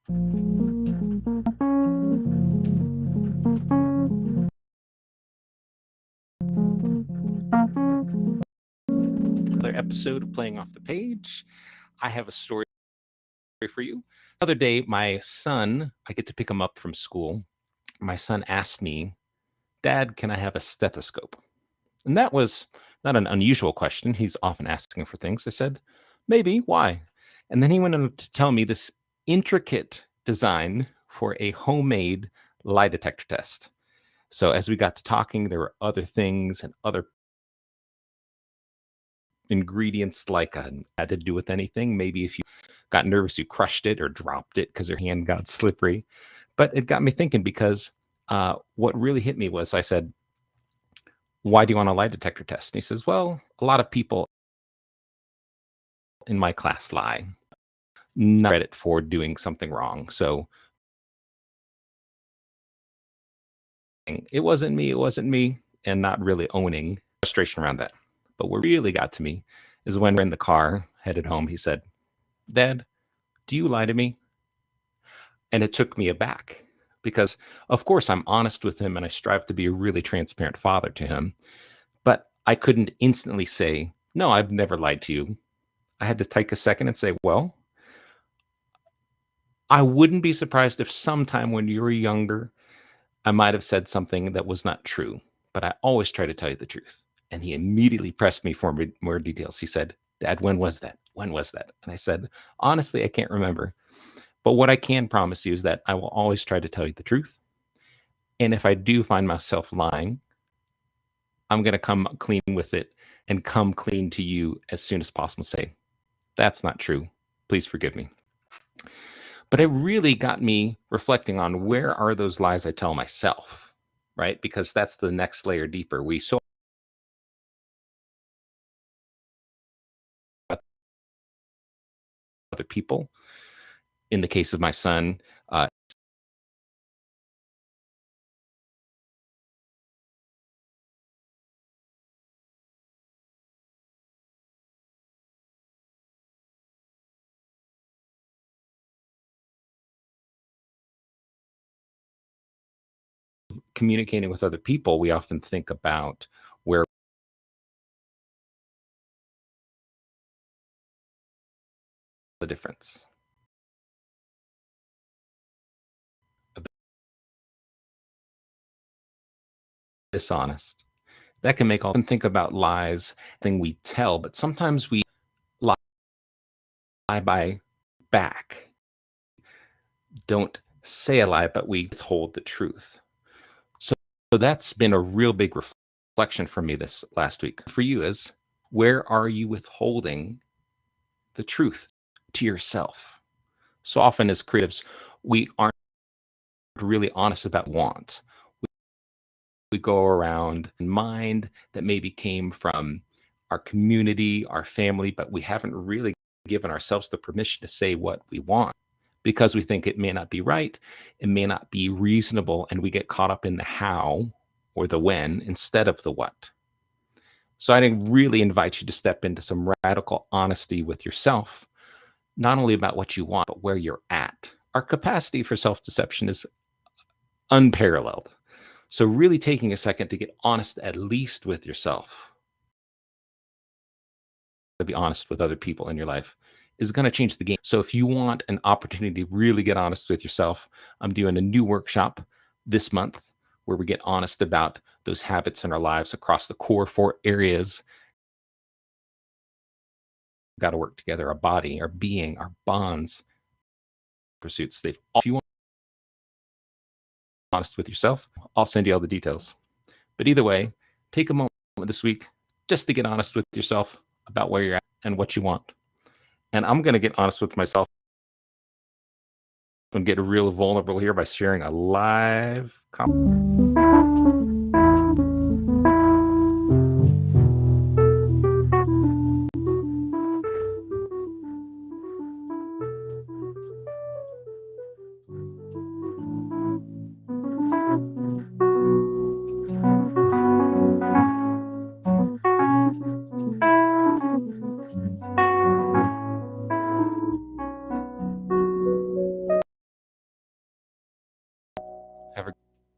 Another episode of Playing Off the Page. I have a story for you. The other day, my son, I get to pick him up from school. My son asked me, Dad, can I have a stethoscope? And that was not an unusual question. He's often asking for things. I said, maybe. Why? And then he went on to tell me this intricate design for a homemade lie detector test. So as we got to talking, there were other things and other ingredients like had to do with anything. Maybe if you got nervous, you crushed it or dropped it because your hand got slippery. But it got me thinking because what really hit me was I said, why do you want a lie detector test? And he says, well, a lot of people in my class lie. Not credit for doing something wrong. So it wasn't me, and not really owning frustration around that. But what really got to me is when we're in the car headed home, he said, Dad, do you lie to me? And it took me aback because, of course, I'm honest with him and I strive to be a really transparent father to him. But I couldn't instantly say, no, I've never lied to you. I had to take a second and say, well, I wouldn't be surprised if sometime when you were younger, I might have said something that was not true, but I always try to tell you the truth. And he immediately pressed me for more details. He said, Dad, when was that? When was that? And I said, honestly, I can't remember. But what I can promise you is that I will always try to tell you the truth. And if I do find myself lying, I'm going to come clean with it and come clean to you as soon as possible. Say, that's not true. Please forgive me. But it really got me reflecting on where are those lies I tell myself, right? Because that's the next layer deeper. We so other people. In the case of my son, communicating with other people, we often think about where the difference. Dishonest. That can make all and think about lies, thing we tell, but sometimes we lie by back. Don't say a lie, but we withhold the truth. So that's been a real big reflection for me this last week. For you is where are you withholding the truth to yourself? So often as creatives, we aren't really honest about want. We go around in mind that maybe came from our community, our family, but we haven't really given ourselves the permission to say what we want because we think it may not be right, it may not be reasonable, and we get caught up in the how or the when instead of the what. So I really invite you to step into some radical honesty with yourself, not only about what you want, but where you're at. Our capacity for self-deception is unparalleled. So really taking a second to get honest, at least with yourself, to be honest with other people in your life, is going to change the game. So if you want an opportunity to really get honest with yourself, I'm doing a new workshop this month where we get honest about those habits in our lives across the core 4 areas. We've got to work together, our body, our being, our bonds, pursuits. If you want to be honest with yourself, I'll send you all the details. But either way, take a moment this week just to get honest with yourself about where you're at and what you want. And I'm going to get honest with myself and get real vulnerable here by sharing a live Have a